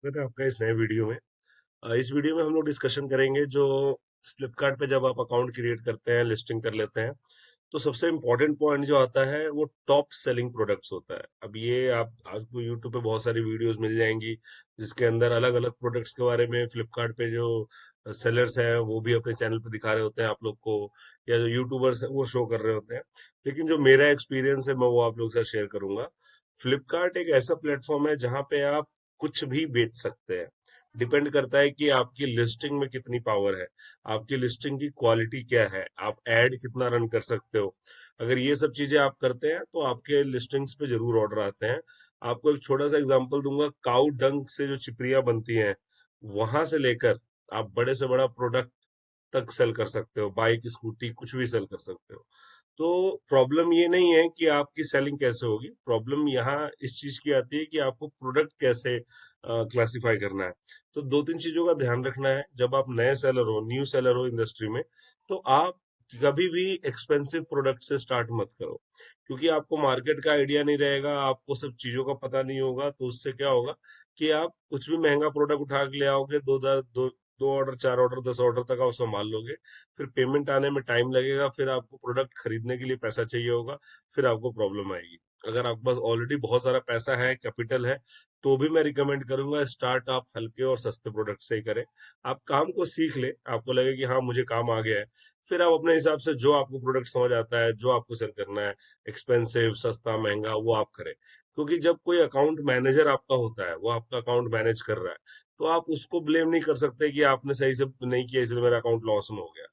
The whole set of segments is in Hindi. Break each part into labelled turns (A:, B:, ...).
A: स्वागत है आपका इस नए वीडियो में। इस वीडियो में हम लोग डिस्कशन करेंगे जो फ्लिपकार्ट पे जब आप अकाउंट क्रिएट करते हैं, लिस्टिंग कर लेते हैं, तो सबसे इम्पोर्टेंट पॉइंट जो आता है वो टॉप सेलिंग प्रोडक्ट्स होता है। अब ये आप आपको यूट्यूब पे बहुत सारी वीडियोस मिल जाएंगी जिसके अंदर अलग अलग प्रोडक्ट्स के बारे में फ्लिपकार्ट पे जो सेलर्स हैं वो भी अपने चैनल पे दिखा रहे होते हैं आप लोग को, या जो यूट्यूबर्स हैं वो शो कर रहे होते हैं। लेकिन जो मेरा एक्सपीरियंस है मैं वो आप लोग के साथ शेयर करूंगा। फ्लिपकार्ट एक ऐसा प्लेटफॉर्म है जहाँ पे आप कुछ भी बेच सकते हैं। डिपेंड करता है कि आपकी लिस्टिंग में कितनी पावर है, आपकी लिस्टिंग की क्वालिटी क्या है, आप ऐड कितना रन कर सकते हो। अगर ये सब चीजें आप करते हैं तो आपके लिस्टिंग्स पे जरूर ऑर्डर आते हैं। आपको एक छोटा सा एग्जांपल दूंगा, काऊ डंग से जो चिपरिया बनती हैं, वहां से लेकर आप बड़े से बड़ा प्रोडक्ट तक सेल कर सकते हो, बाइक स्कूटी कुछ भी सेल कर सकते हो। तो प्रॉब्लम ये नहीं है कि आपकी सेलिंग कैसे होगी, प्रॉब्लम यहाँ इस चीज की आती है कि आपको प्रोडक्ट कैसे क्लासिफाई करना है। तो दो तीन चीजों का ध्यान रखना है जब आप नए सेलर हो, न्यू सेलर हो इंडस्ट्री में। तो आप कभी भी एक्सपेंसिव प्रोडक्ट से स्टार्ट मत करो, क्योंकि आपको मार्केट का आइडिया नहीं रहेगा, आपको सब चीजों का पता नहीं होगा। तो उससे क्या होगा कि आप कुछ भी महंगा प्रोडक्ट उठा के ले आओगे, दो ऑर्डर, चार ऑर्डर, 10 ऑर्डर तक आप संभाल लोगे। फिर पेमेंट आने में टाइम लगेगा, फिर आपको प्रोडक्ट खरीदने के लिए पैसा चाहिए होगा, फिर आपको प्रॉब्लम आएगी। अगर आपके पास ऑलरेडी बहुत सारा पैसा है, कैपिटल है, तो भी मैं रिकमेंड करूंगा स्टार्ट आप हल्के और सस्ते प्रोडक्ट से ही करें। आप काम को सीख ले, आपको लगे कि हाँ मुझे काम आ गया है, फिर आप अपने हिसाब से जो आपको प्रोडक्ट समझ आता है, जो आपको सेल करना है, एक्सपेंसिव, सस्ता, महंगा, वो आप करें। क्योंकि जब कोई अकाउंट मैनेजर आपका होता है, वो आपका अकाउंट मैनेज कर रहा है, तो आप उसको ब्लेम नहीं कर सकते कि आपने सही से नहीं किया इसलिए मेरा अकाउंट लॉस में हो गया।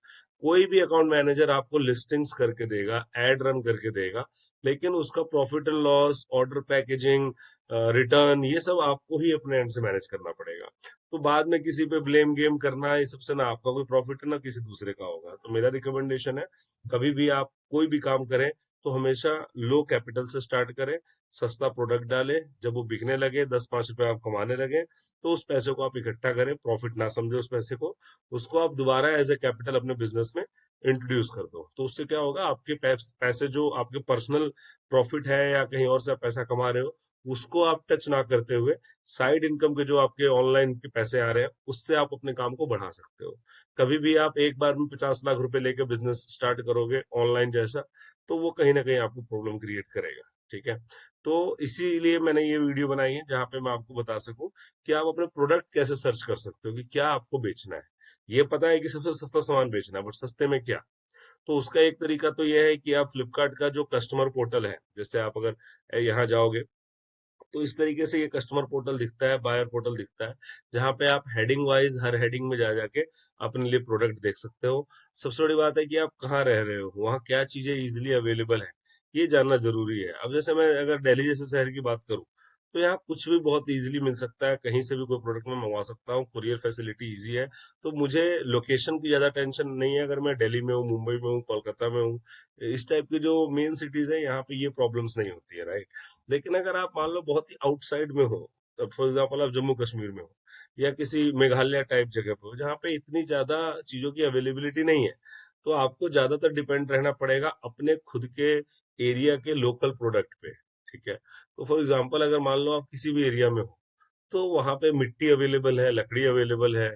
A: कोई भी अकाउंट मैनेजर आपको लिस्टिंग्स करके देगा, एड रन करके देगा, लेकिन उसका profit and loss, order packaging, return, ये सब आपको ही अपने एंड से मैनेज करना पड़ेगा। तो बाद में किसी पे ब्लेम गेम करना, ये सबसे ना आपका कोई प्रॉफिट है ना किसी दूसरे का होगा। तो मेरा रिकमेंडेशन है, कभी भी आप कोई भी काम करें तो हमेशा लो कैपिटल से स्टार्ट करें, सस्ता प्रोडक्ट डालें, जब वो बिकने लगे, 10-5 रुपए आप कमाने लगे, तो उस पैसे को आप इकट्ठा करें, प्रॉफिट ना समझे उस पैसे को, उसको आप दोबारा एज ए कैपिटल अपने बिजनेस में इंट्रोड्यूस कर दो। तो उससे क्या होगा, आपके पैसे जो आपके पर्सनल प्रॉफिट है या कहीं और से आप पैसा कमा रहे हो, उसको आप टच ना करते हुए साइड इनकम के जो आपके ऑनलाइन के पैसे आ रहे हैं उससे आप अपने काम को बढ़ा सकते हो। कभी भी आप एक बार में 50 लाख रुपए लेके बिजनेस स्टार्ट करोगे ऑनलाइन जैसा, तो वो कहीं ना कहीं आपको प्रॉब्लम क्रिएट करेगा। ठीक है। तो इसीलिए मैंने ये वीडियो बनाई है जहाँ पे मैं आपको बता सकूं कि आप अपने प्रोडक्ट कैसे सर्च कर सकते हो कि क्या आपको बेचना है। ये पता है कि सबसे सस्ता सामान बेचना है, बट सस्ते में क्या। तो उसका एक तरीका तो यह है कि आप फ्लिपकार्ट का जो कस्टमर पोर्टल है, जैसे आप अगर यहाँ जाओगे तो इस तरीके से ये कस्टमर पोर्टल दिखता है, बायर पोर्टल दिखता है, जहाँ पे आप हेडिंग वाइज हर हेडिंग में जा जाके अपने लिए प्रोडक्ट देख सकते हो। सबसे बड़ी बात है कि आप कहाँ रह रहे हो, वहाँ क्या चीजें इजिली अवेलेबल है, ये जानना जरूरी है। अब जैसे मैं अगर दिल्ली जैसे शहर की बात करूँ, तो यहाँ कुछ भी बहुत इजीली मिल सकता है, कहीं से भी कोई प्रोडक्ट मैं मंगवा सकता हूँ, कुरियर फैसिलिटी इजी है। तो मुझे लोकेशन की ज्यादा टेंशन नहीं है, अगर मैं दिल्ली में हूँ, मुंबई में हूँ, कोलकाता में हूँ, इस टाइप की जो मेन सिटीज है यहाँ पे ये प्रॉब्लम्स नहीं होती है, राइट। लेकिन अगर आप मान लो बहुत ही आउटसाइड में हो, फॉर एग्जाम्पल आप जम्मू कश्मीर में हो या किसी मेघालय टाइप जगह पे हो जहाँ पे इतनी ज्यादा चीजों की अवेलेबिलिटी नहीं है, तो आपको ज्यादातर डिपेंड रहना पड़ेगा अपने खुद के एरिया के लोकल प्रोडक्ट पे। ठीक है। तो फॉर एग्जाम्पल अगर मान लो आप किसी भी एरिया में हो, तो वहां पे मिट्टी अवेलेबल है, लकड़ी अवेलेबल है,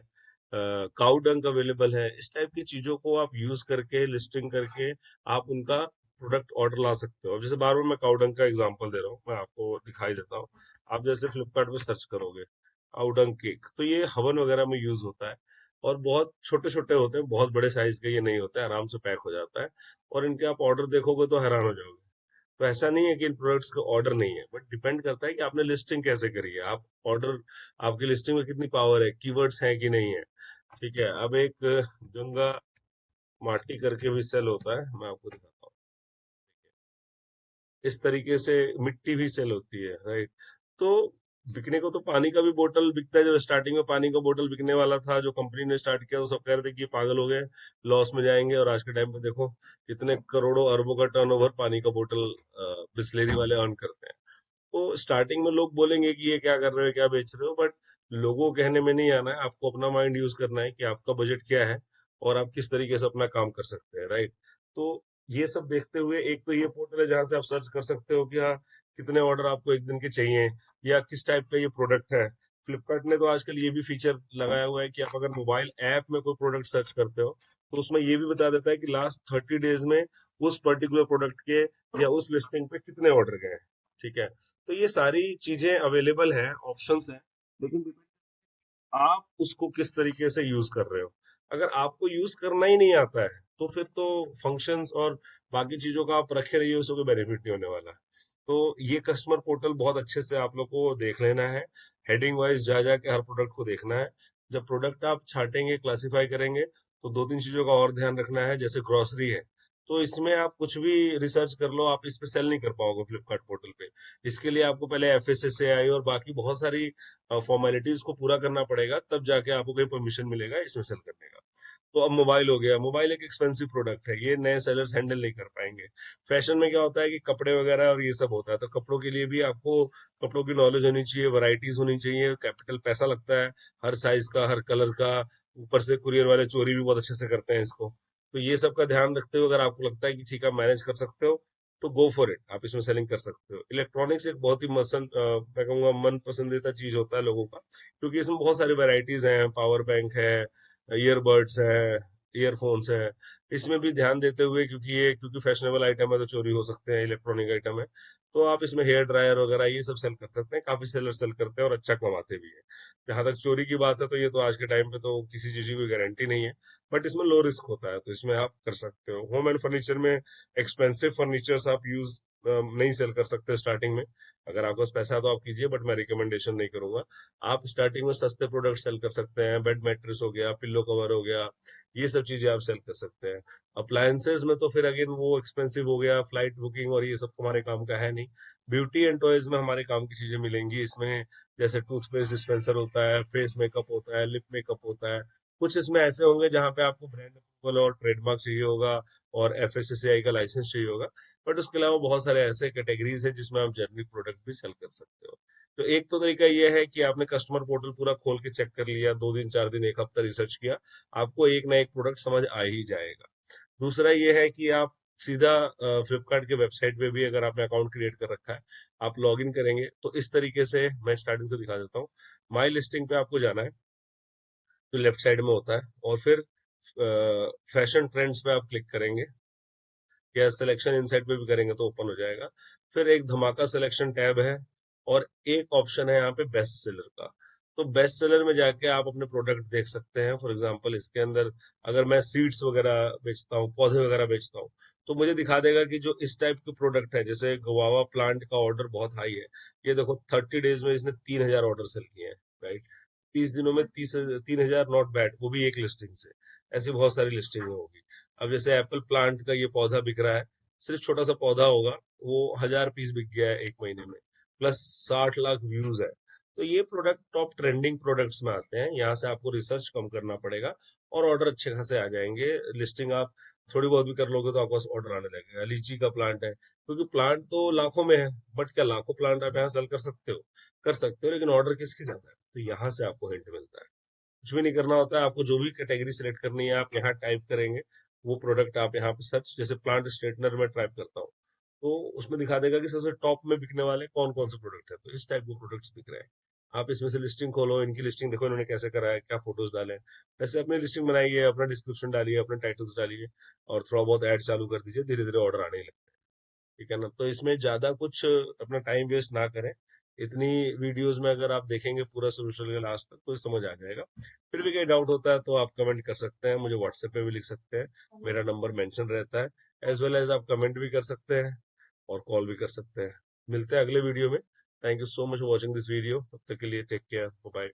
A: काउ डंक अवेलेबल है, इस टाइप की चीजों को आप यूज करके, लिस्टिंग करके आप उनका प्रोडक्ट ऑर्डर ला सकते हो। अब जैसे बार बार मैं काउ डंक का एग्जांपल दे रहा हूँ, मैं आपको दिखाई देता हूँ। आप जैसे फ्लिपकार्ट पे सर्च करोगे काउ डंक केक, तो ये हवन वगैरह में यूज होता है, और बहुत छोटे छोटे होते हैं, बहुत बड़े साइज के ये नहीं होते हैं, आराम से पैक हो जाता है। और इनके आप ऑर्डर देखोगे तो हैरान हो जाओगे। तो ऐसा नहीं है कि इन प्रोडक्ट्स का ऑर्डर नहीं है, बट डिपेंड करता है कि आपने लिस्टिंग कैसे करी है, आप ऑर्डर, आपकी लिस्टिंग में कितनी पावर है, कीवर्ड्स हैं कि नहीं है। ठीक है। अब एक गंगा माटी करके भी सेल होता है, मैं आपको दिखाता हूँ। इस तरीके से मिट्टी भी सेल होती है, राइट। तो बिकने को तो पानी का भी बोतल बिकता है। जब स्टार्टिंग में पानी का बोतल बिकने वाला था, जो कंपनी ने स्टार्ट किया, तो सब कह रहे थे कि ये पागल हो गए, लॉस में जाएंगे। और आज के टाइम पे देखो कितने करोड़ों अरबों का टर्नओवर पानी का बोतल बिस्लेरी वाले अर्न करते हैं। तो स्टार्टिंग में लोग बोलेंगे कि ये क्या कर रहे हो, क्या बेच रहे हो, बट लोगों के कहने में नहीं आना है, आपको अपना माइंड यूज करना है कि आपका बजट क्या है और आप किस तरीके से अपना काम कर सकते हैं, राइट। तो ये सब देखते हुए एक तो ये पोर्टल है जहां से आप सर्च कर सकते हो कि हाँ कितने ऑर्डर आपको एक दिन के चाहिए, या किस टाइप का ये प्रोडक्ट है, फ्लिपकार्ट ने तो आजकल ये भी फीचर लगाया हुआ है कि आप अगर मोबाइल ऐप में कोई प्रोडक्ट सर्च करते हो तो उसमें ये भी बता देता है कि लास्ट 30 डेज में उस पर्टिकुलर प्रोडक्ट के या उस लिस्टिंग पे कितने ऑर्डर गए हैं। ठीक है, तो ये सारी चीजें अवेलेबल है, ऑप्शंस है, लेकिन आप उसको किस तरीके से यूज कर रहे हो। अगर आपको यूज करना ही नहीं आता है तो फिर तो फंक्शंस और बाकी चीजों का आप रखे रहिए, उसको कोई बेनिफिट नहीं होने वाला। तो ये कस्टमर पोर्टल बहुत अच्छे से आप लोग को देख लेना है, हेडिंग वाइज जा जाके हर प्रोडक्ट को देखना है। जब प्रोडक्ट आप छाटेंगे, क्लासिफाई करेंगे, तो दो तीन चीजों का और ध्यान रखना है। जैसे ग्रोसरी है, तो इसमें आप कुछ भी रिसर्च कर लो, आप इस पे सेल नहीं कर पाओगे फ्लिपकार्ट पोर्टल पे। इसके लिए आपको पहले एफएसएसएआई और बाकी बहुत सारी फॉर्मेलिटीज को पूरा करना पड़ेगा, तब जाके आपको कोई परमिशन मिलेगा इसमें सेल करने का। तो अब मोबाइल हो गया, मोबाइल एक एक्सपेंसिव प्रोडक्ट है, ये नए सेलर्स हैंडल नहीं कर पाएंगे। फैशन में क्या होता है कि कपड़े वगैरह और ये सब होता है, तो कपड़ों के लिए भी आपको कपड़ों की नॉलेज होनी चाहिए, वैरायटीज होनी चाहिए, कैपिटल पैसा लगता है हर साइज का, हर कलर का। ऊपर से कुरियर वाले चोरी भी बहुत अच्छे से करते हैं इसको। तो ये सब का ध्यान रखते हुए अगर आपको लगता है कि ठीक है मैनेज कर सकते हो, तो गो फॉर इट, आप इसमें सेलिंग कर सकते हो। इलेक्ट्रॉनिक्स एक बहुत ही मैं कहूंगा मन पसंदीदा चीज होता है लोगों का, क्योंकि इसमें बहुत सारी वैरायटीज हैं, पावर बैंक है, ईयरबड्स है, ईयरफोन्स है। इसमें भी ध्यान देते हुए, क्योंकि फैशनेबल आइटम है तो चोरी हो सकते हैं, इलेक्ट्रॉनिक आइटम है, तो आप इसमें हेयर ड्रायर वगैरह ये सब सेल कर सकते हैं। काफी सेलर सेल करते हैं और अच्छा कमाते भी है। जहां तक चोरी की बात है, तो ये तो आज के टाइम पे तो किसी चीज की कोई गारंटी नहीं है, बट इसमें लो रिस्क होता है, तो इसमें आप कर सकते हो। होम एंड फर्नीचर में एक्सपेंसिव फर्नीचर्स आप यूज नहीं सेल कर सकते स्टार्टिंग में। अगर आपके पास पैसा है तो आप कीजिए, बट मैं रिकमेंडेशन नहीं करूंगा। आप स्टार्टिंग में सस्ते प्रोडक्ट सेल कर सकते हैं, बेड मैट्रेस हो गया, पिल्लो कवर हो गया, ये सब चीजें आप सेल कर सकते हैं। अप्लायंसेज में तो फिर अगेन वो एक्सपेंसिव हो गया, फ्लाइट बुकिंग और ये सब हमारे काम का है नहीं। ब्यूटी एंड टॉयज में हमारे काम की चीजें मिलेंगी इसमें। जैसे टूथपेस्ट डिस्पेंसर होता है, फेस मेकअप होता है, लिप मेकअप होता है। कुछ इसमें ऐसे होंगे जहां पे आपको ब्रांड अप्रूवल और ट्रेडमार्क चाहिए होगा, और एफएसएसएआई का लाइसेंस चाहिए होगा। बट उसके अलावा बहुत सारे ऐसे कैटेगरीज है जिसमें आप जेनरिक प्रोडक्ट भी सेल कर सकते हो। तो एक तो तरीका ये है कि आपने कस्टमर पोर्टल पूरा खोल के चेक कर लिया, 2 दिन 4 दिन 1 हफ्ता रिसर्च किया, आपको एक ना एक प्रोडक्ट समझ आ ही जाएगा। दूसरा ये है कि आप सीधा फ्लिपकार्ट के वेबसाइट पे भी, अगर आपने अकाउंट क्रिएट कर रखा है, आप लॉग इन करेंगे तो इस तरीके से, मैं स्टार्टिंग से दिखा देता हूँ। माई लिस्टिंग पे आपको जाना है, जो लेफ्ट साइड में होता है, और फिर फैशन ट्रेंड्स पे आप क्लिक करेंगे, या सिलेक्शन इनसाइट पे भी करेंगे तो ओपन हो जाएगा। फिर एक धमाका सिलेक्शन टैब है, और एक ऑप्शन है यहाँ पे बेस्ट सेलर का। तो बेस्ट सेलर में जाके आप अपने प्रोडक्ट देख सकते हैं। फॉर एग्जांपल इसके अंदर अगर मैं सीड्स वगैरह बेचता हूँ, पौधे वगैरह बेचता हूँ, तो मुझे दिखा देगा कि जो इस टाइप के प्रोडक्ट है, जैसे गुआवा प्लांट का ऑर्डर बहुत हाई है, ये देखो 30 डेज में इसने 3,000 ऑर्डर सेल किए हैं, राइट। 30 दिनों में 3,000, नॉट बैड, वो भी एक लिस्टिंग से। ऐसी बहुत सारी लिस्टिंग होगी। अब जैसे एप्पल प्लांट का ये पौधा बिक रहा है, सिर्फ छोटा सा पौधा होगा, वो 1,000 पीस बिक गया है 1 महीने में, प्लस 60 लाख व्यूज है। तो ये प्रोडक्ट टॉप ट्रेंडिंग प्रोडक्ट्स में आते हैं, यहाँ से आपको रिसर्च कम करना पड़ेगा और ऑर्डर अच्छे खासे आ जाएंगे। लिस्टिंग आप थोड़ी बहुत भी कर लोगे तो आपको ऑर्डर आने लगेगा। लीची का प्लांट है, क्योंकि प्लांट तो लाखों में है, बट क्या लाखों प्लांट आप यहाँ सेल कर सकते हो? कर सकते हो, लेकिन ऑर्डर किसके जाता है? तो यहाँ से आपको हिंट मिलता है। कुछ भी नहीं करना होता है, आपको जो भी कैटेगरी सिलेक्ट करनी है आप यहाँ टाइप करेंगे, वो प्रोडक्ट आप यहाँ पे सर्च, जैसे प्लांट स्ट्रेटनर में टाइप करता हूँ, तो उसमें दिखा देगा कि सबसे टॉप में बिकने वाले कौन कौन से प्रोडक्ट है, तो इस टाइप के प्रोडक्ट्स बिक रहे हैं। आप इसमें से लिस्टिंग खोलो, इनकी लिस्टिंग देखो इन्होंने कैसे करा है, क्या फोटोज डाले हैं। वैसे अपनी लिस्टिंग बनाइए, अपना डिस्क्रिप्शन डालिए, अपने टाइटल्स डालिए, और थोड़ा बहुत ऐड चालू कर दीजिए, धीरे धीरे ऑर्डर आने लगेगा। ठीक है ना? तो इसमें ज्यादा कुछ अपना टाइम वेस्ट ना करें। इतनी वीडियोस में अगर आप देखेंगे पूरा शुरू से लेकर लास्ट तक, तो समझ आ जाएगा। फिर भी कोई डाउट होता है तो आप कमेंट कर सकते हैं, मुझे व्हाट्सएप पे भी लिख सकते हैं, मेरा नंबर मेंशन रहता है। एज वेल एज आप कमेंट भी कर सकते हैं और कॉल भी कर सकते हैं। मिलते हैं अगले वीडियो में। Thank you so much for watching this video. तब तक के लिए टेक केयर, बाय।